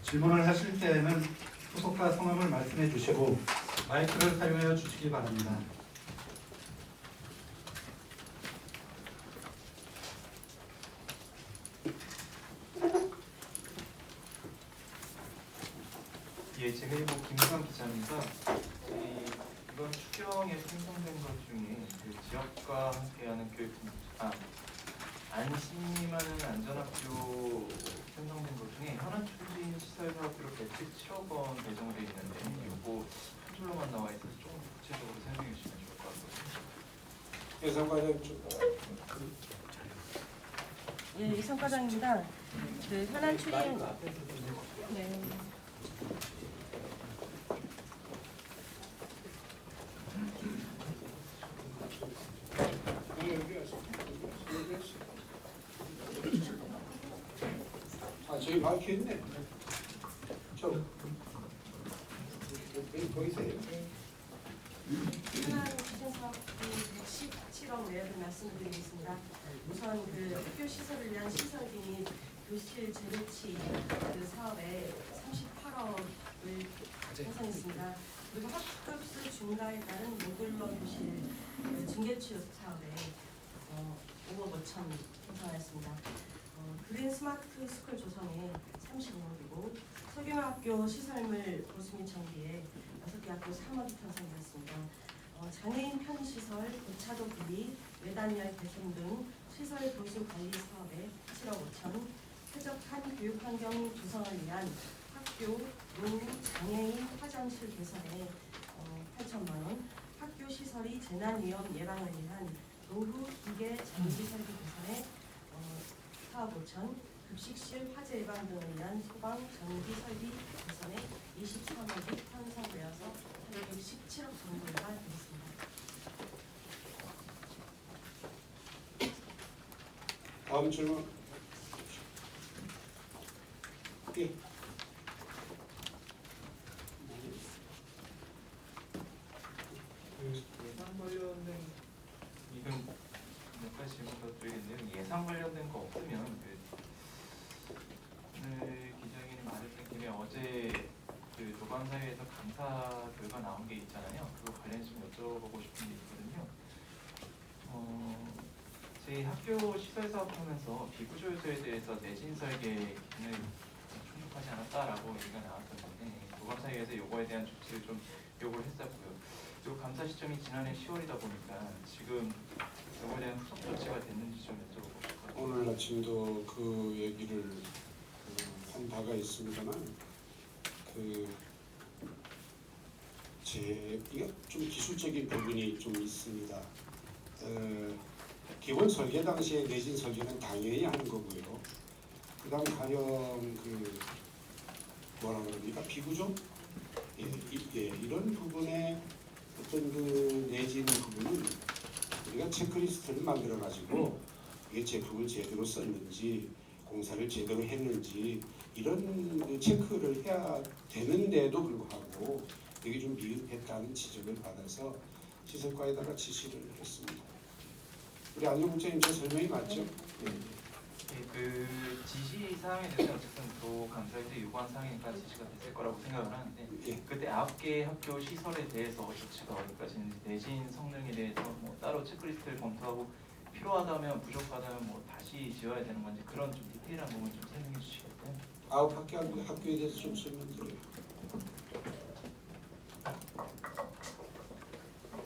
질문을 하실 때에는 소속과 성함을 말씀해 주시고 마이크를 사용하여 주시기 바랍니다. 예, 제가 김수환 기자입니다. 이번 추경에서 생성된 것 중에 그 지역과 함께하는 교육, 안심하는 안전학교 생성된 것 중에 현안 추진 시설 사업비로 117억 원 배정돼 있는데 이거 한 줄로만 나와 있어서 조금 구체적으로 설명해 주시면 좋을 것 같거든요. 예산과장 예, 이성과장입니다. 그 현안 추진 네. 저기 밝혀있네. 여기 보이세요? 현안 추진 사업비 117억 내역을 말씀드리겠습니다. 우선 그 학교 시설을 위한 시설비 및 교실 재배치 그 사업에 38억을 편성했습니다. 그리고 학급수 증가에 따른 모듈러 교실 중개취업 사업에 5억 5천 편성하였습니다. 그린 스마트 스쿨 조성에 35억이고 소규모학교 시설물 보수 및 정비에 6개 학교 3억이 편성되었습니다. 장애인 편의시설, 고차도 구비, 외단열 개선 등 시설 보수 관리 사업에 7억 5천, 쾌적한 교육환경 조성을 위한 학교, 노, 장애인 화장실 개선에 8천만 원, 학교 시설이 재난 위험 예방을 위한 노후 기계 장비 설비 개선에 4억 5천, 급식실 화재 예방 등을 위한 소방 장비 설비 개선에 23억이 편성되어서 117억 정도가 되겠습니다. 다음 질문. 예. 예산 관련된 이건 몇 가지 질문 더 드리겠는데요. 예산 관련된 거 없으면 오늘 기자회견이 마련된 김에 어제 그 조감사위에서 감사 결과 나온 게 있잖아요. 그거 관련해서 좀 여쭤보고 싶은 게 있거든요. 저희 학교 시설 사업하면서 비구조 요소에 대해서 내진 설계 기준을 충족하지 않았다라고 얘기가 나왔었는데 조감사위에서 이거에 대한 조치를 좀 요구를 했었고요. 그리고 감사 시점이 지난해 10월이다 보니까 지금 이거에 대한 후속 조치가 됐는지 좀 여쭤보고 싶거든요. 오늘 아침도 그 얘기를 한 바가 있습니다만 이게 좀 기술적인 부분이 좀 있습니다. 기본 설계 당시에 내진 설계는 당연히 하는 거고요. 그다음 과연 뭐라 그럽니까? 비구조? 이런 부분에 어떤 내진 부분은 우리가 체크리스트를 만들어 가지고 이게 제품을 제대로 썼는지 공사를 제대로 했는지 이런 체크를 해야 되는데도 불구하고 이게 좀 미흡했다는 지적을 받아서 시설과에다가 지시를 했습니다. 우리 안녕 국장님 제 설명이 맞죠? 네. 그 지시 사항에 대해서 어쨌든 또 감사에서 요구한 사항이니까 지시가 됐을 거라고 생각을 하는데 예. 그때 9개 학교 시설에 대해서 조치가 어디까지 있는지 내진 성능에 대해서 뭐 따로 체크리스트를 검토하고 필요하다면 부족하다면 뭐 다시 지어야 되는 건지 그런 좀 디테일한 부분 좀 설명해 주시겠어요? 9학교에 대해서 좀 설명드려요.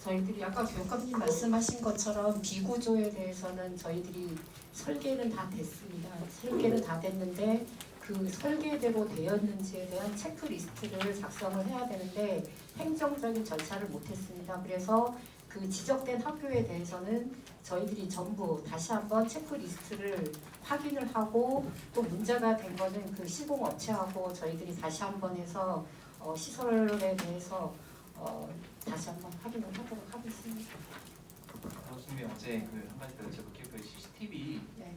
저희들이 아까 교육감님 말씀하신 것처럼 비구조에 대해서는 저희들이 설계는 다 됐습니다. 설계는 다 됐는데 그 설계대로 되었는지에 대한 체크리스트를 작성을 해야 되는데 행정적인 절차를 못했습니다. 그래서 그 지적된 학교에 대해서는 저희들이 전부 다시 한번 체크리스트를 확인을 하고 또 문제가 된 거는 그 시공업체하고 저희들이 다시 한번 해서 시설에 대해서 다시 한번 확인을 하도록 하겠습니다. 교수님이 어제 한 가지 더 여쭤볼게요. 그 CCTV 네.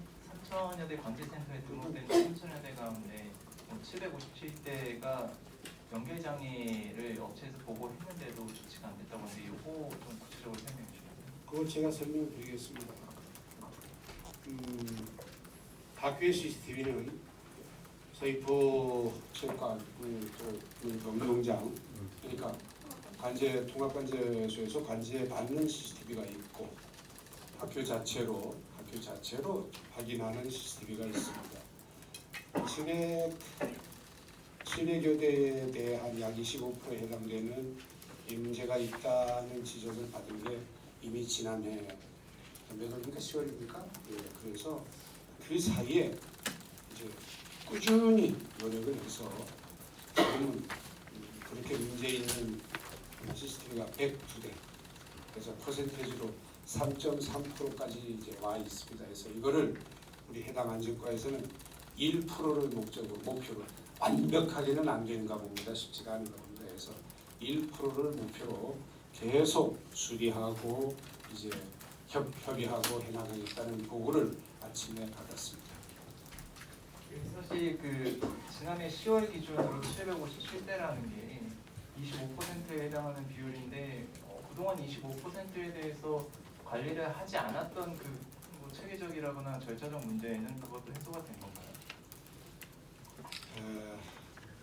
3천여 대 관제센터에 등록된 3천여 대 가운데 757대가 연결 장애를 업체에서 보고했는데도 조치가 안 됐다고 하는데 이거 좀 구체적으로 설명해 주시겠어요? 그걸 제가 설명드리겠습니다. 학교의 CCTV는 서귀포 체육관 운동장 그러니까 관제 통합관제소에서 관제 받는 CCTV가 있고 학교 자체로 확인하는 CCTV가 있습니다. 실외교대에 대한 약 25%에 해당되는 문제가 있다는 지적을 받은 게 이미 지난해 몇 월입니까? 10월입니까? 예, 그래서 그 사이에 이제 꾸준히 노력을 해서 지금은 그렇게 문제 있는 CCTV가 102대 그래서 퍼센테이지로 3.3%까지 이제 와 있습니다. 그래서 이거를 우리 해당 안전과에서는 1%를 목표로 완벽하게는 안 되는가 봅니다. 쉽지가 않은 겁니다. 그래서 1%를 목표로 계속 수리하고 이제 협의하고 해나가겠다는 보고를 아침에 받았습니다. 사실 그 지난해 10월 기준으로 757대라는 게 25%에 해당하는 비율인데 그동안 25%에 대해서 관리를 하지 않았던 뭐 체계적이라거나 절차적 문제는 그것도 해소가 된 건가요?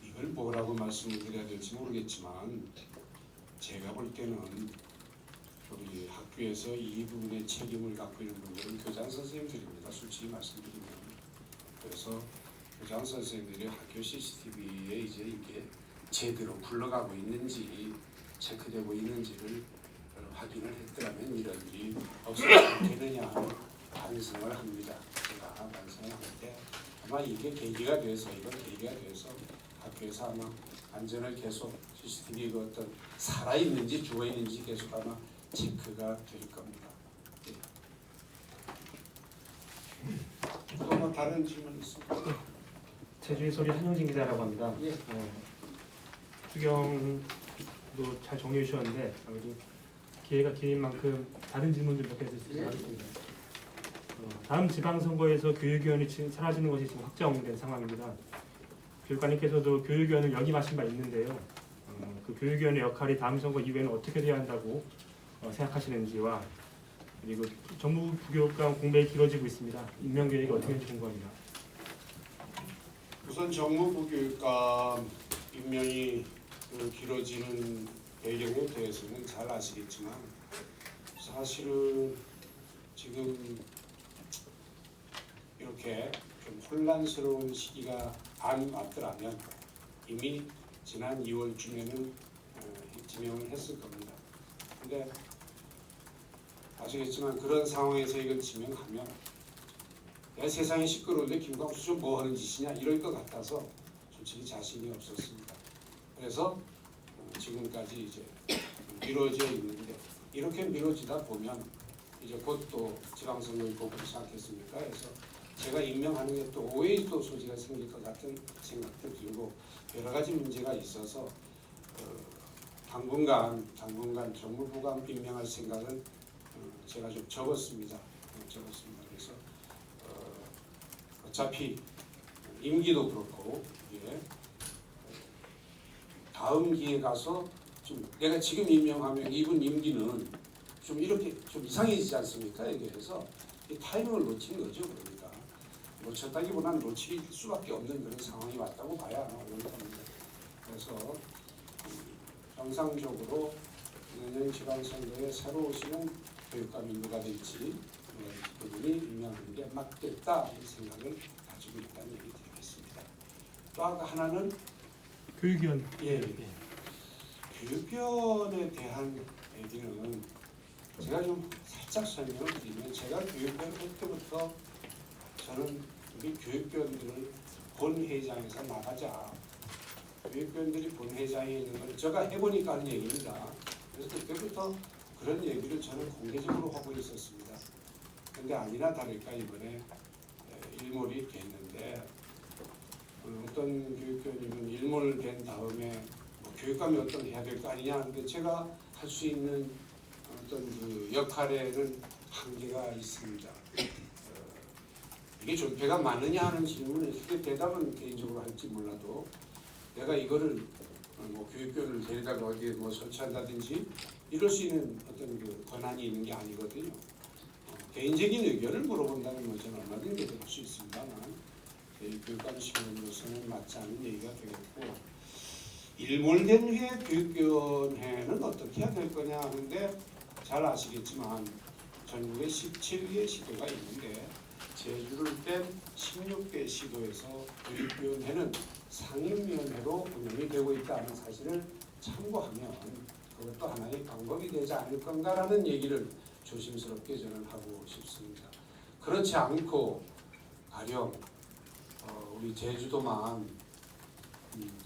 이걸 뭐라고 말씀을 드려야 될지 모르겠지만 제가 볼 때는 우리 학교에서 이 부분의 책임을 갖고 있는 분들은 교장 선생님들입니다. 솔직히 말씀드리면 그래서 교장 선생님들이 학교 CCTV에 이제 이게 제대로 굴러가고 있는지 체크되고 있는지를 확인을 했더라면 이런 일이 없어도 되느냐 하는 반성을 합니다. 제가 반성을 하는데 아마 이게 계기가 돼서 학교에서 아마 안전을 계속 CCTV 그 어떤 살아있는지 죽어있는지 계속 아마 체크가 될 겁니다. 예. 또 뭐 다른 질문 있습니까? 제주의 소리 한용진 기자라고 합니다. 예. 수경도 잘 정리해 주셨는데 아무래도 기회가 긴 만큼 다른 질문 좀 몇 개 드리도록 하겠습니다. 다음 지방선거에서 교육위원이 사라지는 것이 지금 확정된 상황입니다. 교육관님께서도 교육위원을 역임하신 바 있는데요. 그 교육위원의 역할이 다음 선거 이후에는 어떻게 돼야 한다고 생각하시는지와 그리고 정부 부교육감 공백이 길어지고 있습니다. 임명 계획이 어떻게 될지 궁금합니다. 우선 정무부 교육감 임명이 길어지는 배경에 대해서는 잘 아시겠지만 사실은 지금 이렇게 좀 혼란스러운 시기가 안 왔더라면 이미 지난 2월쯤에는 지명을 했을 겁니다. 근데 아시겠지만 그런 상황에서 이걸 지명하면 내 세상이 시끄러운데 김광수 좀 뭐 하는 짓이냐 이럴 것 같아서 솔직히 자신이 없었습니다. 그래서 지금까지 이제 미뤄져 있는데 이렇게 미뤄지다 보면 이제 곧 또 지방선거를 보기 시작했습니까? 그래서 제가 임명하는 게 또 오해의 또 소지가 생길 것 같은 생각도 들고 여러 가지 문제가 있어서 당분간 정무부감 임명할 생각은 제가 좀 접었습니다. 그래서 어차피 임기도 그렇고 다음 기회에 가서 좀 내가 지금 임명하면 이분 임기는 좀 이렇게 좀 이상해지지 않습니까? 그래서 이 타이밍을 놓친 거죠. 그러니까 놓쳤다기보다는 놓칠 수밖에 없는 그런 상황이 왔다고 봐야 어렵습니다. 그래서 정상적으로 내년 지방선거에 새로 오시는 교육감이 누가 될지 그분이 임명하는 게 맞겠다 이 생각을 가지고 있다는 얘기 드리겠습니다. 또 하나는 교육위원. 교육위원에 대한 얘기는 제가 좀 살짝 설명을 드리면 제가 교육위원 할 때부터 저는 우리 교육위원들을 본회의장에서 나가자. 교육위원들이 본회의장에 있는 걸 제가 해보니까 하는 얘기입니다. 그래서 그때부터 그런 얘기를 저는 공개적으로 하고 있었습니다. 그런데 아니나 다를까 이번에 일몰이 됐는데 어떤 교육위원님은 일몰된 다음에 뭐 교육감이 어떤 해야 될 거 아니냐 하는데 제가 할 수 있는 어떤 그 역할에는 한계가 있습니다. 이게 존폐가 많으냐 하는 질문에 크게 대답은 개인적으로 할지 몰라도 내가 이거를 뭐 교육위원을 데리다가 어디에 뭐 설치한다든지 이럴 수 있는 어떤 그 권한이 있는 게 아니거든요. 개인적인 의견을 물어본다는 건 저는 얼마든지 할 수 있습니다만 교육감 신분으로서는 맞지 않는 얘기가 되겠고, 일몰된 후에 교육위원회는 어떻게 해야 될 거냐 하는데, 잘 아시겠지만 전국에 17개의 시도가 있는데 제주를 뺀 16개 시도에서 교육위원회는 상임위원회로 운영이 되고 있다는 사실을 참고하면 그것도 하나의 방법이 되지 않을 건가라는 얘기를 조심스럽게 저는 하고 싶습니다. 그렇지 않고 가령 우리 제주도만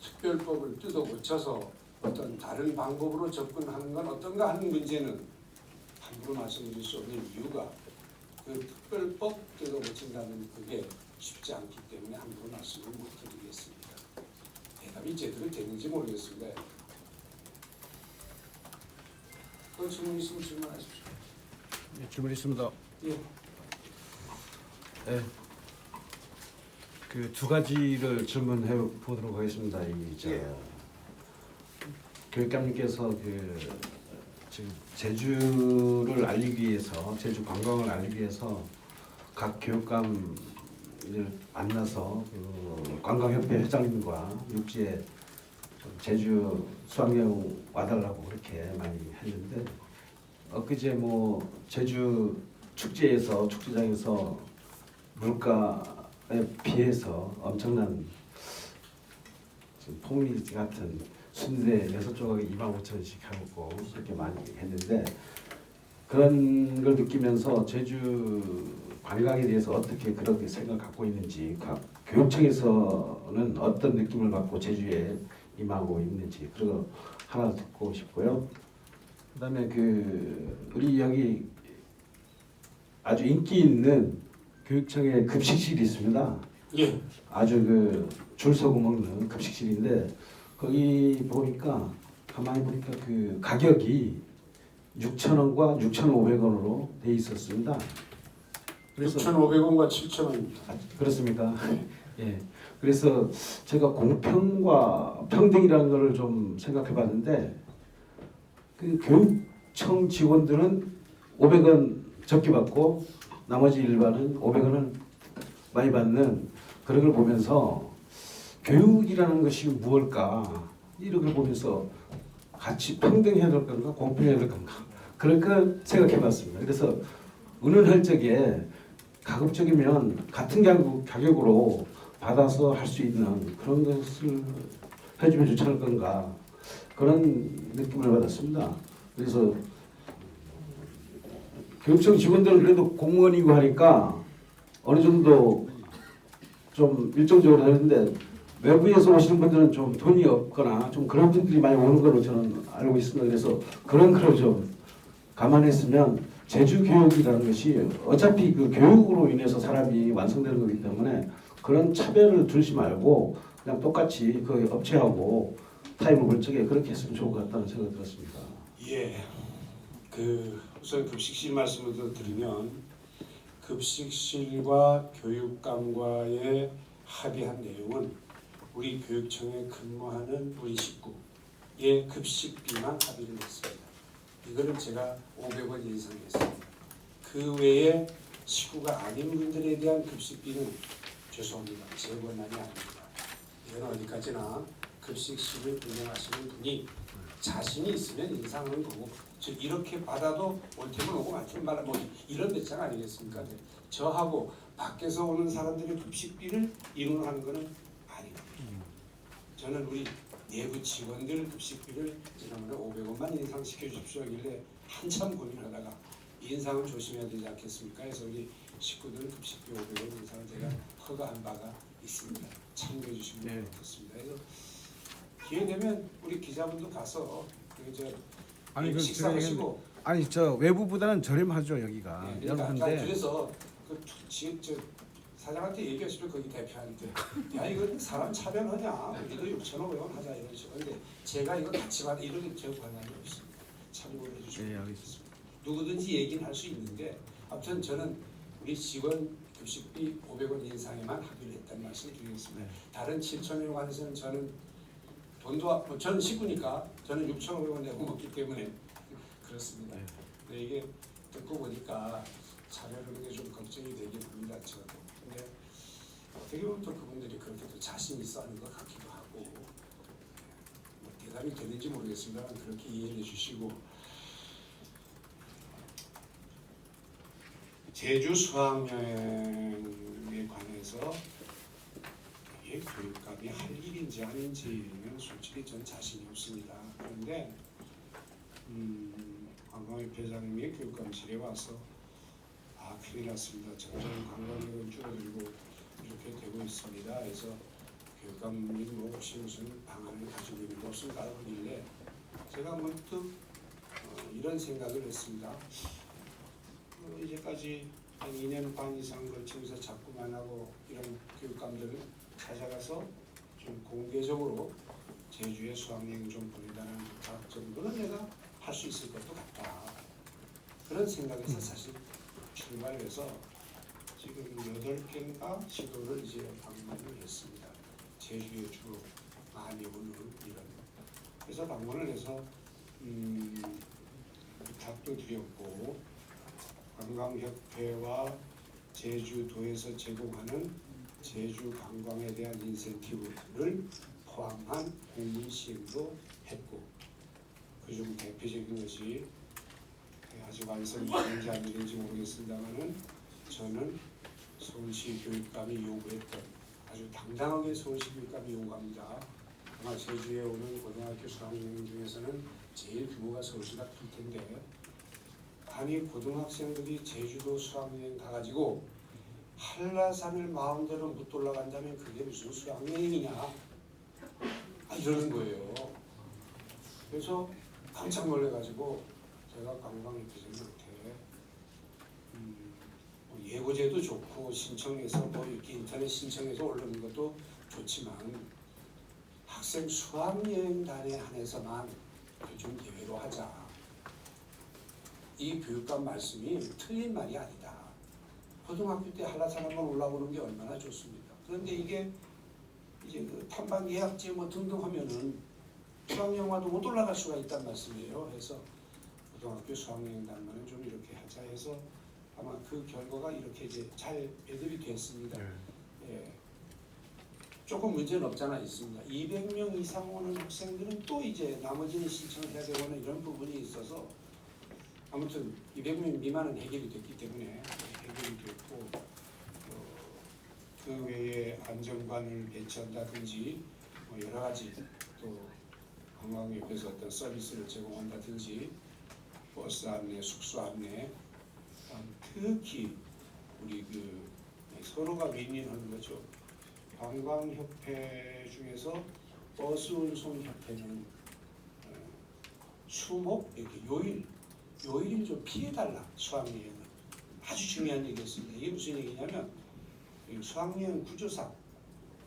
특별법을 뜯어 고쳐서 어떤 다른 방법으로 접근하는 건 어떤가 하는 문제는 함부로 말씀드릴 수 없는 이유가 그 특별법 뜯어 고친다는 그게 쉽지 않기 때문에 함부로 말씀을 못 드리겠습니다. 대답이 제대로 되는지 모르겠습니다. 그 질문 있으면 질문하십시오. 네, 질문 있습니다. 예. 네. 그 두 가지를 질문해 보도록 하겠습니다. 예. 교육감님께서 지금 제주를 알리기 위해서, 제주 관광을 알리기 위해서 각 교육감을 만나서 관광협회 회장님과 육지에 제주 수학여행 와달라고 그렇게 많이 했는데, 엊그제 제주 축제장에서 물가에 비해서 엄청난 폭리 같은 순대 6조각에 25,000원씩 하고 그렇게 많이 했는데, 그런 걸 느끼면서 제주 관광에 대해서 어떻게 그렇게 생각 갖고 있는지, 교육청에서는 어떤 느낌을 갖고 제주에 임하고 있는지 그런 거 하나 듣고 싶고요. 그다음에 우리 여기 아주 인기 있는 교육청에 급식실이 있습니다. 예. 아주 줄 서고 먹는 급식실인데, 거기 보니까 가만히 보니까 가격이 6,000원과 6,500원으로 돼 있었습니다. 그래서 6,500원과 7,000원입니다. 그렇습니까? 예. 그래서 제가 공평과 평등이라는 것을 좀 생각해봤는데, 교육청 직원들은 500원 적게 받고 나머지 일반은 500원을 많이 받는 그런 걸 보면서 교육이라는 것이 무엇일까, 이런 걸 보면서 같이 평등해야 될 건가 공평해야 될 건가 그렇게 생각해봤습니다. 그래서 은은할 적에 가급적이면 같은 가격으로 받아서 할 수 있는 그런 것을 해주면 좋지 않을 건가, 그런 느낌을 받았습니다. 그래서 교육청 직원들은 그래도 공무원이고 하니까 어느 정도 좀 일정적으로 하는데, 외부에서 오시는 분들은 좀 돈이 없거나 좀 그런 분들이 많이 오는 걸로 저는 알고 있습니다. 그래서 그런 걸 좀 감안했으면 제주 교육이라는 것이 어차피 교육으로 인해서 사람이 완성되는 거기 때문에 그런 차별을 두지 말고 그냥 똑같이 그 업체하고 타임을 볼 적에 그렇게 했으면 좋을 것 같다는 생각이 들었습니다. 예. 우선 급식실 말씀을 더 드리면, 급식실과 교육감과의 합의한 내용은 우리 교육청에 근무하는 우리 식구의 급식비만 합의를 했습니다. 이거는 제가 500원 인상했습니다. 그 외에 식구가 아닌 분들에 대한 급식비는 죄송합니다. 제 권한이 아닙니다. 이건 어디까지나 급식실을 운영하시는 분이 자신이 있으면 인상하는 거고, 즉 이렇게 받아도 옳테면 오고 많테면 말아 이런 배짱 아니겠습니까? 네. 저하고 밖에서 오는 사람들의 급식비를 인원하는 것은 아닙니다. 저는 우리 내부 직원들 급식비를 지난번에 500원만 인상시켜 주십시오 하길래 한참 고민하다가 인상을 조심해야 되지 않겠습니까? 해서 우리 식구들 급식비 500원 인상을 제가 허가한 바가 있습니다. 참고해 주시면 좋겠습니다. 그래서 기회 되면 우리 기자분도 가서 식사 하시고, 아니 외부보다는 저렴하죠 여기가. 네, 그러니까 그래서 저 사장한테 얘기하시면 거기 대표한테 야 이거 사람 차별하냐, 우리도 6,500원 하자 이런 식으로. 근데 제가 이거 같이 받아 이런 제 권한이 없습니다. 참고를 해주시면 좋겠습니다. 누구든지 얘기는 할 수 있는데, 아무튼 저는 우리 직원 급식비 500원 인상에만 합의를 했다는 말씀을 드리겠습니다. 다른 7,000원에 관해서는 저는 저는 식구니까 저는 6,500원 내고 먹기 때문에 그렇습니다. 근데 이게 듣고 보니까 차별하는 게 좀 걱정이 되긴 합니다. 저도. 근데 어떻게 보면 또 그분들이 그렇게 또 자신 있어 하는 것 같기도 하고 뭐 대답이 되는지 모르겠습니다만 그렇게 이해해 주시고 제주 수학여행에 관해서 이게 교육감이 할 일인지 아닌지는 솔직히 전 자신이 없습니다. 그런데 관광협회장님이 교육감실에 와서 큰일 났습니다. 점점 관광객은 줄어들고 이렇게 되고 있습니다. 그래서 교육감님 혹시 무슨 방안을 가지고 있는 거 없을까 하길래 제가 문득 이런 생각을 했습니다. 이제까지 한 2년 반 이상 걸치면서 자꾸만 하고 이런 교육감들을 찾아가서 좀 공개적으로 제주에 수학여행 좀 보내다는 부탁 정도는 내가 할 수 있을 것도 같다. 그런 생각에서 사실 출발해서 지금 8개인가 시도를 이제 방문을 했습니다. 제주에 주로 많이 오는 이런. 그래서 방문을 해서 부탁도 드렸고 관광협회와 제주도에서 제공하는 제주 관광에 대한 인센티브를 포함한 공문 시행도 했고 그중 대표적인 것이 아주 완성되는지 안 되는지 모르겠습니다만은 저는 서울시 교육감이 요구했던 아주 당당하게 서울시 교육감이 요구합니다. 아마 제주에 오는 고등학교 수학여행 중에서는 제일 규모가 서울시가 클 텐데 아니 고등학생들이 제주도 수학여행 가가지고 한라산을 마음대로 못 올라간다면 그게 무슨 수학여행이냐 이러는 거예요. 그래서 깜짝 놀래가지고 제가 관광협회장님한테 예고제도 좋고 신청해서 뭐 이렇게 인터넷 신청해서 올리는 것도 좋지만 학생 수학여행단에 한해서만 좀 예외로 하자. 이 교육감 말씀이 틀린 말이 아니다. 고등학교 때 한라산 한번 올라오는 게 얼마나 좋습니까? 그런데 이게 이제 그 탐방 예약제 뭐 등등 하면은 수학여행와도 못 올라갈 수가 있다는 말씀이에요. 그래서 고등학교 수학여행단만은 좀 이렇게 하자 해서 아마 그 결과가 이렇게 이제 잘 배들이 됐습니다. 예. 조금 문제는 없잖아 있습니다. 200명 이상 오는 학생들은 또 이제 나머지는 신청을 해야 되거나 이런 부분이 있어서 아무튼 200명 미만은 해결이 됐기 때문에 해결이 됐고 그 외에 안전관을 배치한다든지 뭐 여러 가지 또 관광협회에서 어떤 서비스를 제공한다든지 버스 안내, 숙소 안내 특히 우리 그 서로가 윈윈하는 거죠. 관광협회 중에서 버스 운송협회는 수목 이렇게 요일을 좀 피해달라. 수학여행은 아주 중요한 얘기였습니다. 이게 무슨 얘기냐면 수학여행 구조상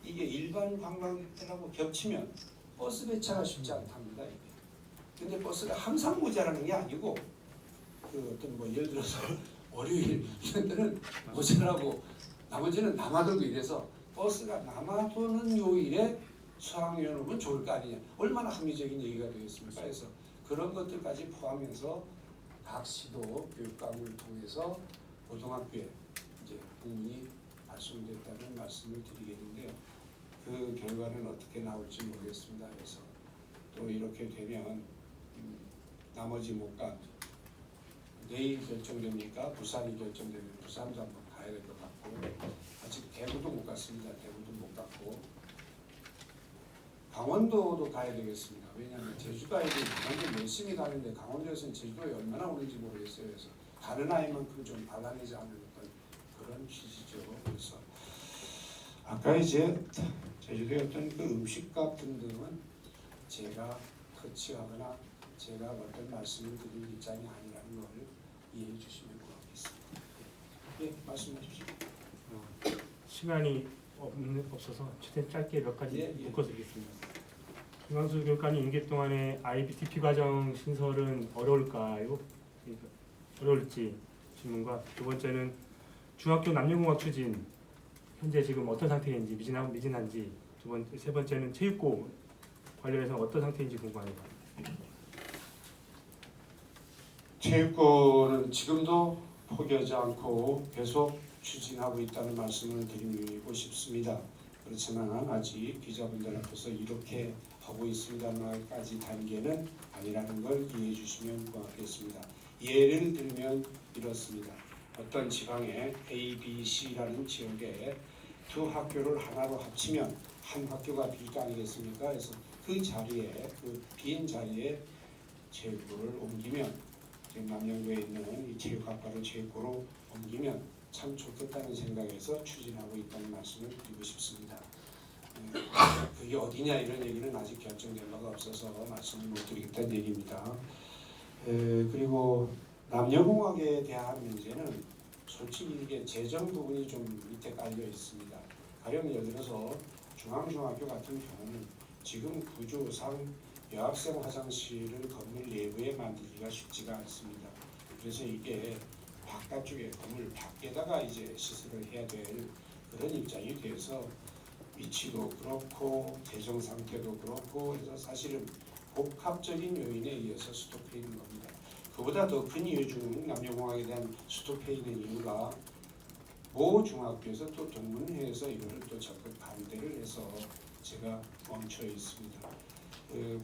이게 일반 관광객들하고 겹치면 버스 배차가 쉽지 않답니다. 이게. 근데 버스가 항상 모자라는 게 아니고 그 어떤 뭐 예를 들어서 월요일 이런 데는 모자라고 나머지는 남아돌고 이래서 버스가 남아도는 요일에 수학여행을 오면 좋을 거 아니냐. 얼마나 합리적인 얘기가 되겠습니까? 그래서 그런 것들까지 포함해서 각 시도 교육감을 통해서 고등학교에 이제 부문이 말씀됐다는 말씀을 드리겠는데요. 그 결과는 어떻게 나올지 모르겠습니다. 그래서 또 이렇게 되면 나머지 못 간 내일 결정됩니까? 부산이 결정되면 부산도 한번 가야 될 것 같고 아직 대구도 못 갔습니다. 대구도 못 갔고 강원도도 가야 되겠습니다. 왜냐하면 제주도 아이들이 강원도 열심히 가는데 강원도에서는 제주도에 얼마나 오는지 모르겠어요. 그래서 다른 아이만큼 좀 받아내지 않은 어떤 그런 취지죠. 그래서 아까 이제 제주도의 어떤 그 음식값 등등은 제가 터치하거나 제가 어떤 말씀을 드릴 입장이 아니라는 걸 이해해 주시면 고맙겠습니다. 예, 말씀해 주시죠. 시간이 없어서 최대한 짧게 몇 가지 예. 묶어서 드리겠습니다. 김광수 교육관이 임기 동안에 IBTP 과정 신설은 어려울까요? 그러니까 어려울지 질문과 두 번째는 중학교 남녀공학 추진 현재 지금 어떤 상태인지 미진한지 세 번째는 체육고 관련해서 어떤 상태인지 궁금합니다. 체육고는 지금도 포기하지 않고 계속 추진하고 있다는 말씀을 드리고 싶습니다. 그렇지만 아직 기자분들 앞에서 이렇게 하고 있습니다만까지 단계는 아니라는 걸 이해해 주시면 고맙겠습니다. 예를 들면 이렇습니다. 어떤 지방에 A, B, C라는 지역에 두 학교를 하나로 합치면 한 학교가 될 거 아니겠습니까? 그래서 그 자리에, 그 빈 자리에 체육부를 옮기면, 지금 남양주에 있는 이 체육학과를 체육고로 옮기면 참 좋겠다는 생각에서 추진하고 있다는 말씀을 드리고 싶습니다. 그게 어디냐 이런 얘기는 아직 결정된 바가 없어서 말씀을 못 드리겠다는 얘기입니다. 그리고 남녀공학에 대한 문제는 솔직히 이게 재정 부분이 좀 밑에 깔려 있습니다. 가령 예를 들어서 중앙중학교 같은 경우는 지금 구조상 여학생 화장실을 건물 내부에 만들기가 쉽지가 않습니다. 그래서 이게 바깥쪽에 건물 밖에다가 이제 시설을 해야 될 그런 입장이 돼서 위치도 그렇고 재정 상태도 그렇고 해서 사실은 복합적인 요인에 의해서 스톱해 있는 겁니다. 그보다 더 큰 이유 중 남녀공학에 대한 스톱해 있는 이유가 모 중학교에서 또 동문회에서 이거를 또 적극 반대를 해서 제가 멈춰 있습니다.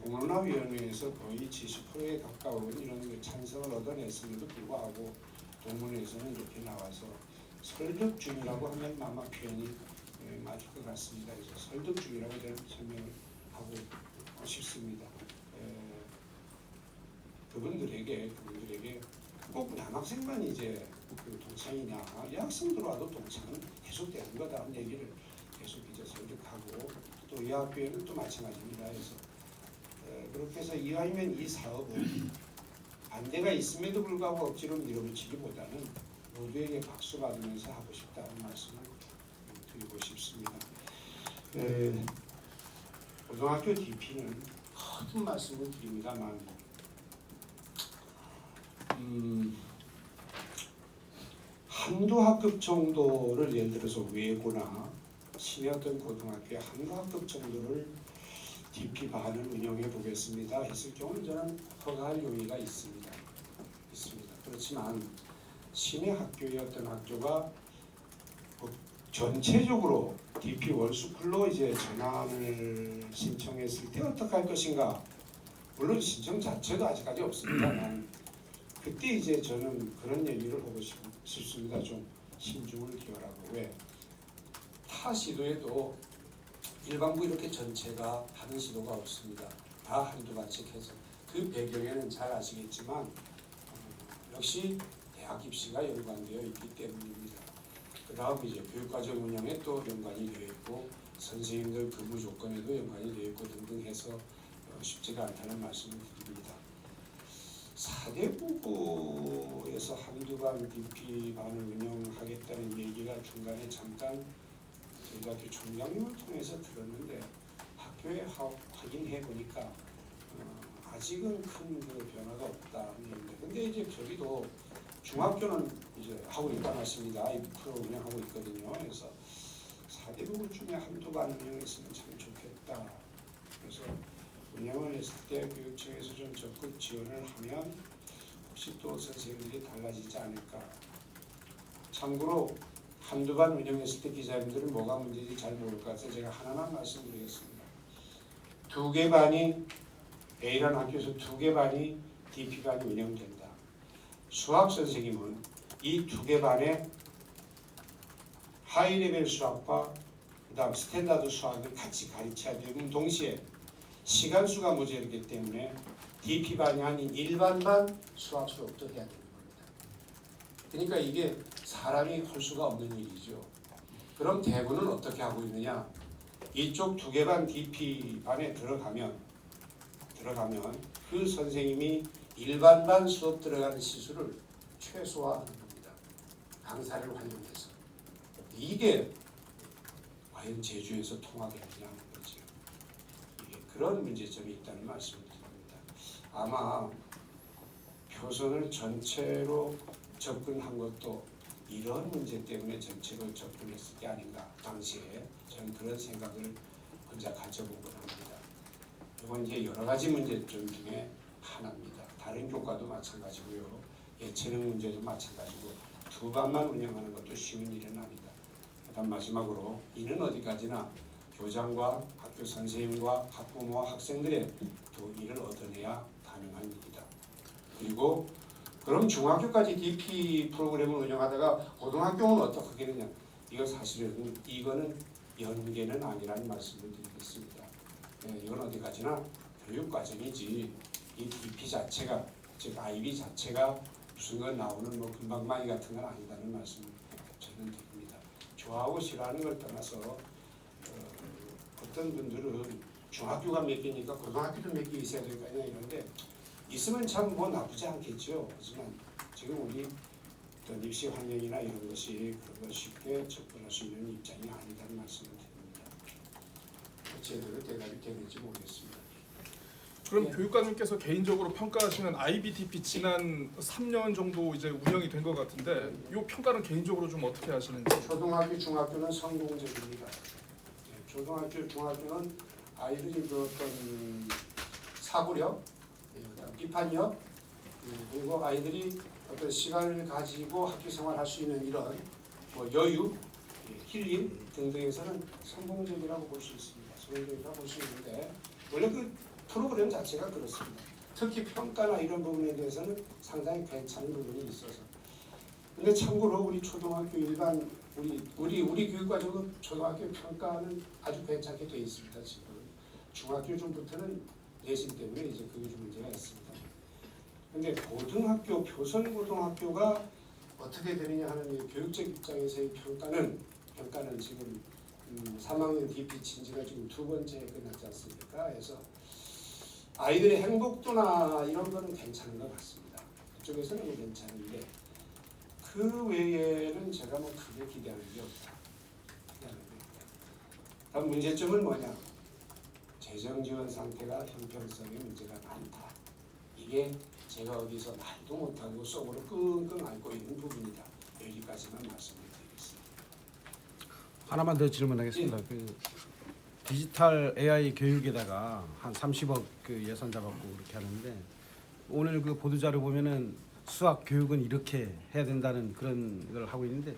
공론화위원회에서 거의 70%에 가까운 이런 찬성을 얻어냈음에도 불구하고 동문회에서는 이렇게 나와서 설득 중이라고 하면 아마 표현이 맞을 것 같습니다. 그래서 설득 중이라고 저는 설명을 하고 싶습니다. 그분들에게 꼭 남학생만 이제 그 동창이냐, 여학생들 와도 동창은 계속되는 거다 하는 얘기를 계속 이제 설득하고 또 이 학교에는 또 마찬가지입니다. 그래서 그렇게 해서 이왕이면 이 사업은 반대가 있음에도 불구하고 억지로 밀어붙이기보다는 모두에게 박수 받으면서 하고 싶다는 말씀을 드리고 싶습니다. 고등학교 DP는 거듭 말씀을 드립니다만 한두 학급 정도를 예를 들어서 외고나 시내 어떤 고등학교의 한두 학급 정도를 DP반을 운영해 보겠습니다 했을 경우는 저는 허가할 용의가 있습니다. 그렇지만 시내 학교의 어떤 학교가 전체적으로 DP 월수풀로 이제 전환을 신청했을 때 어떻게 할 것인가? 물론 신청 자체도 아직까지 없습니다만 그때 이제 저는 그런 얘기를 하고 싶습니다. 좀 신중을 기울하고 왜? 타 시도에도 일반부 이렇게 전체가 하는 시도가 없습니다. 다 한두 반씩 해서 그 배경에는 잘 아시겠지만 역시 대학 입시가 연관되어 있기 때문입니다. 그 다음 이제 교육과정 운영에 또 연관이 되어 있고 선생님들 근무 조건에도 연관이 되어 있고 등등 해서 쉽지가 않다는 말씀을 드립니다. 사대부고에서 한두 반 DP반을 운영하겠다는 얘기가 중간에 잠깐 저희가 학교 총장님을 통해서 들었는데 학교에 확인해 보니까 아직은 큰 그 변화가 없다는 얘기인데 근데 이제 저기도 중학교는 이제 하고 있다는 말씀입니다. 2% 운영하고 있거든요. 그래서 사대부고 중에 한두 반 운영했으면 참 좋겠다. 그래서 운영을 했을 때 교육청에서 좀 적극 지원을 하면 혹시 또 선생님들이 달라지지 않을까. 참고로 한두 반 운영했을 때 기자님들은 뭐가 문제인지 잘 모를 것 같아서 제가 하나만 말씀드리겠습니다. 2개 반이 A라는 학교에서 2개 반이 DP반이 운영된다. 수학 선생님은 이 2개 반에 하이레벨 수학과 그 다음 스탠다드 수학을 같이 가르쳐야 되는 동시에 시간수가 모자르기 때문에 DP반이 아닌 일반반 수학 수업도 해야 되는 겁니다. 그러니까 이게 사람이 할 수가 없는 일이죠. 그럼 대부는 어떻게 하고 있느냐? 이쪽 2개 반 DP반에 들어가면 그 선생님이 일반반 수업 들어가는 시수를 최소화하는 겁니다. 강사를 활용해서. 이게 과연 제주에서 통하겠느냐는 거죠. 그런 문제점이 있다는 말씀을 드립니다. 아마 표선을 전체로 접근한 것도 이런 문제 때문에 전체로 접근했을 게 아닌가. 당시에 저는 그런 생각을 혼자 가져보곤 합니다. 이건 이제 여러 가지 문제점 중에 하나입니다. 다른 교과도 마찬가지고요. 예체능 문제도 마찬가지고 두 반만 운영하는 것도 쉬운 일은 아니다. 그다음 마지막으로 이는 어디까지나 교장과 학교 선생님과 학부모와 학생들의 동의를 얻어내야 가능한 일이다. 그리고 그럼 중학교까지 DP 프로그램을 운영하다가 고등학교는 어떻게 하겠느냐? 이거 사실은 이거는 연계는 아니라는 말씀을 드리겠습니다. 이건 어디까지나 교육 과정이지 이 DP 자체가 즉 IB 자체가 무슨 거 나오는 뭐 금방망이 같은 건 아니다는 말씀을 저는 드립니다. 좋아하고 싫어하는 걸 떠나서 어떤 분들은 중학교가 몇 개니까 고등학교도 몇 개 있어야 될 거 아니냐 이런데 있으면 참 뭐 나쁘지 않겠죠. 하지만 지금 우리 어떤 입시 환경이나 이런 것이 그런 걸 쉽게 접근할 수 있는 입장이 아니다는 말씀을 드립니다. 제대로 대답이 되는지 모르겠습니다. 그럼 교육감님께서 개인적으로 평가하시는 IBDP 지난 3년 정도 이제 운영이 된 것 같은데 이 평가는 개인적으로 좀 어떻게 하시는지? 초등학교, 중학교는 성공적입니다. 초등학교, 중학교는 아이들이 그 어떤 사고력, 비판력, 그리고 아이들이 어떤 시간을 가지고 학교 생활할 수 있는 이런 뭐 여유, 힐링 등등에서는 성공적이라고 볼 수 있습니다. 성공적이라고 볼 수 있는데 원래 그 프로그램 자체가 그렇습니다. 특히 평가나 이런 부분에 대해서는 상당히 괜찮은 부분이 있어서. 근데 참고로 우리 초등학교 일반 우리 교육과정은 초등학교 평가는 아주 괜찮게 되어 있습니다. 지금 중학교 좀부터는 내신 때문에 이제 그게 좀 문제가 있습니다. 근데 고등학교 표선고등학교가 어떻게 되느냐 하는 이 교육적 입장에서의 평가는 지금 3학년 DP 친지가 지금 두 번째 끝났지 않습니까? 그래서 아이들의 행복도나 이런 거는 괜찮은 것 같습니다. 그쪽에서는 괜찮은데 그 외에는 제가 뭐 크게 기대하는 게 없다. 다음 문제점은 뭐냐? 재정 지원 상태가 형평성의 문제가 많다. 이게 제가 어디서 말도 못하고 속으로 끙끙 앓고 있는 부분이다. 여기까지만 말씀을 드리겠습니다. 하나만 더 질문하겠습니다. 그 디지털 AI 교육에다가 한 30억 그 예산 잡았고 그렇게 하는데 오늘 그 보도자료 보면은 수학 교육은 이렇게 해야 된다는 그런 걸 하고 있는데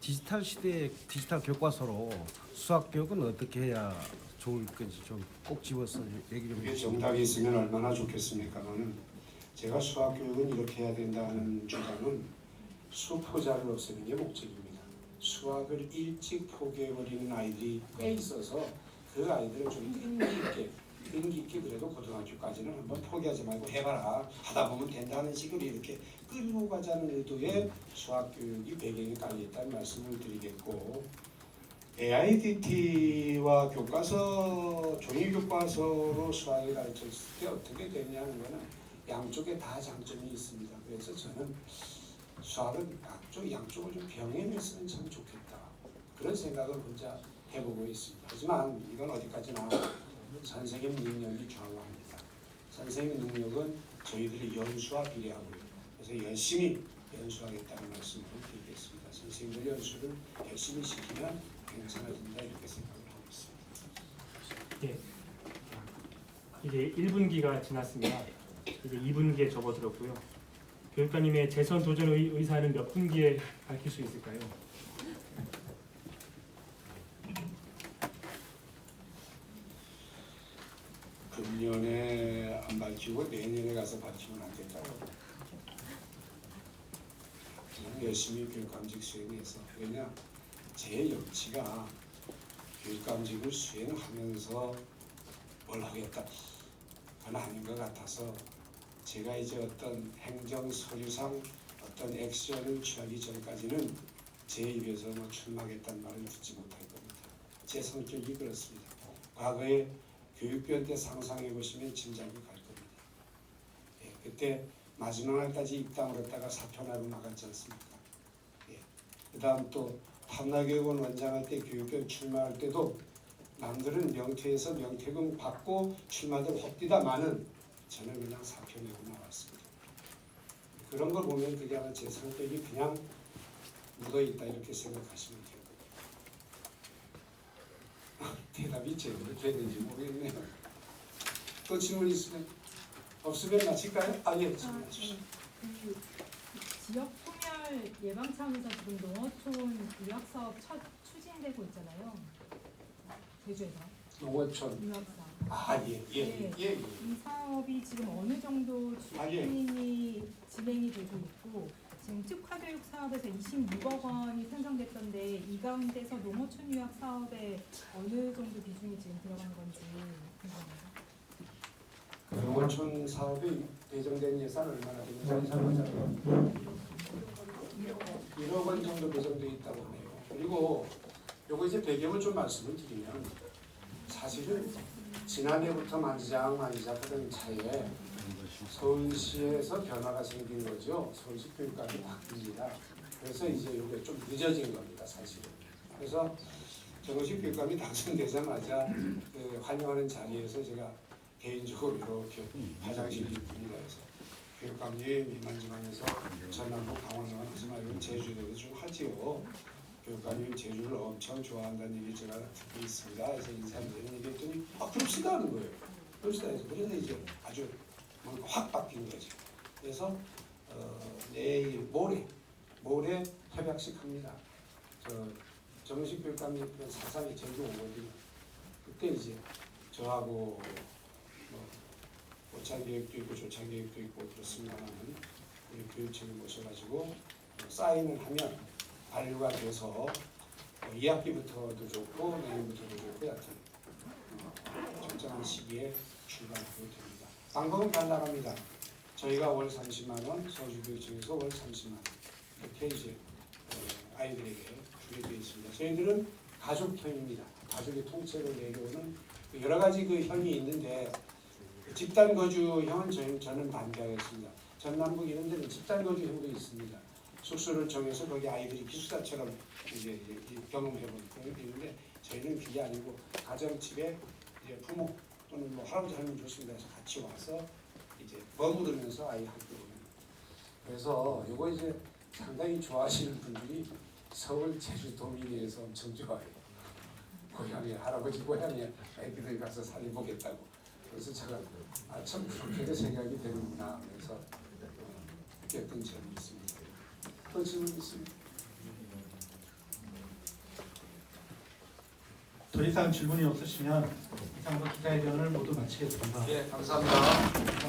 디지털 시대의 디지털 교과서로 수학 교육은 어떻게 해야 좋을 건지 좀 꼭 집어서 얘기 좀 이게 해주세요. 정답이 있으면 얼마나 좋겠습니까만은 제가 수학 교육은 이렇게 해야 된다는 주장은 수포자를 없애는 게 목적입니다. 수학을 일찍 포기해버리는 아이들이 꽤 있어서 그 아이들을 좀 끈기 있게 그래도 고등학교까지는 한번 포기하지 말고 해봐라. 하다 보면 된다는 식으로 이렇게 끌고 가자는 의도의 수학 교육이 배경에 깔려있다는 말씀을 드리겠고 AIDT와 교과서, 종이 교과서로 수학을 가르쳤을 때 어떻게 되냐는 것은 양쪽에 다 장점이 있습니다. 그래서 저는 수학은 양쪽을 좀 병행했으면 참 좋겠다. 그런 생각을 혼자 해보고 있습니다. 하지만 이건 어디까지나 선생님 능력이 좌우합니다. 선생님 능력은 저희들이 연수와 비례하고요. 그래서 열심히 연수하겠다는 말씀을 드리겠습니다. 선생님들 연수를 열심히 시키면 괜찮아진다 이렇게 생각을 하고 있습니다. 예. 이제 1분기가 지났습니다. 이제 2분기에 접어들었고요. 교육감님의 재선 도전 의사는 몇 분기에 밝힐 수 있을까요? 금년에 안 밝히고 내년에 가서 밝히면 안 될까요? 저는 열심히 교육감직 수행해서 왜냐 제 역치가 교육감직을 수행하면서 뭘 하겠다 그건 아닌 것 같아서 제가 이제 어떤 행정 서류상 어떤 액션을 취하기 전까지는 제 입에서 뭐 출마하겠다는 말을 듣지 못할 겁니다. 제 성격이 그렇습니다. 과거에 교육변 때 상상해 보시면 짐작이 갈 겁니다. 예, 그때 마지막 날까지 입당을 했다가 사표나고 나갔지 않습니까? 예, 그 다음 또 판나교육원 원장할 때 교육변 출마할 때도 남들은 명퇴해서 명퇴금 받고 출마들 헛디다마는 저는 그냥 사표 내고 나왔습니다. 그런 걸 보면 그게 아마 제 성격이 그냥 묻어있다 이렇게 생각하시면 돼요. 대답이 제대로 됐는지 모르겠네요. 또 질문 있으면 없으면 마칠까요? 예, 질문해 주시죠. 지역 소멸 폐활 예방 차원에서 지금 농어촌 유학 사업 추진되고 있잖아요. 제주에서 농어촌 유학 사업. 예. 이 사업이 지금 어느 정도 추진이 진행이 되고 있고 지금 특화교육 사업에서 26억 원이 편성됐던데 이 가운데서 농어촌 유학 사업에 어느 정도 비중이 지금 들어간 건지 궁금합니다. 농어촌 사업이 배정된 예산 얼마나 되는지 1억 원 정도 배정돼 있다고 하네요. 그리고 요거 이제 배경을 좀 말씀을 드리면 사실은 지난해부터 만지작 하던 차에 서울시에서 변화가 생긴 거죠. 서울시 교육감이 바뀝니다. 그래서 이제 이게 좀 늦어진 겁니다, 사실은. 그래서 정우식 교육감이 당선되자마자 그 환영하는 자리에서 제가 개인적으로 이렇게 화장실 입구입니다. 해서 교육감님 이만지만해서 전남북 강원도만 하지 말고 제주도도 좀 하지요. 교육감님 제주를 엄청 좋아한다는 얘기 제가 듣고 있습니다. 그래서 인사드리는 얘기했더니 그럽시다 하는 거예요. 그럽시다 해서 그래서 이제 아주 뭔가 확 바뀐 거죠. 그래서 내일 모레 협약식 합니다. 정식 교육감님 사상이 제주 오거든요. 그때 이제 저하고 고창 계획도 있고 조창 계획도 있고 그렇습니다만 우리 교육청을 모셔가지고 사인을 하면 반류가 돼서 2학기부터도 좋고 내년부터도 좋고 여하튼 적정한 시기에 출발하게 됩니다. 방법은 간단합니다. 저희가 월 30만 원, 서울교육청에서 월 30만 원 이렇게 이제 아이들에게 주게 되어 있습니다. 저희들은 가족형입니다. 가족의 통째로 내려오는 여러 가지 그 형이 있는데 집단 거주형은 저는 반대하겠습니다. 전남북 이런 데는 집단 거주형도 있습니다. 숙소를 정해서 거기 아이들이 기숙사처럼 이제 경험해보는 그런 게 있는데 저희는 그게 아니고 가정집에 이제 부모 또는 뭐 할아버지 할머니 좋습니다 해서 같이 와서 이제 머무르면서 아이 학교 오는. 그래서 이거 이제 상당히 좋아하시는 분들이 서울 제주 도민에서 엄청 좋아해요. 고향에 할아버지 고향에 애기들 가서 살려보겠다고. 그래서 제가 참 그렇게도 생각이 되는구나. 그래서 느꼈던 점이 있습니다. 또 질문 있습니다. 더 이상 질문이 없으시면 이상으로 기자회견을 모두 마치겠습니다. 예, 감사합니다.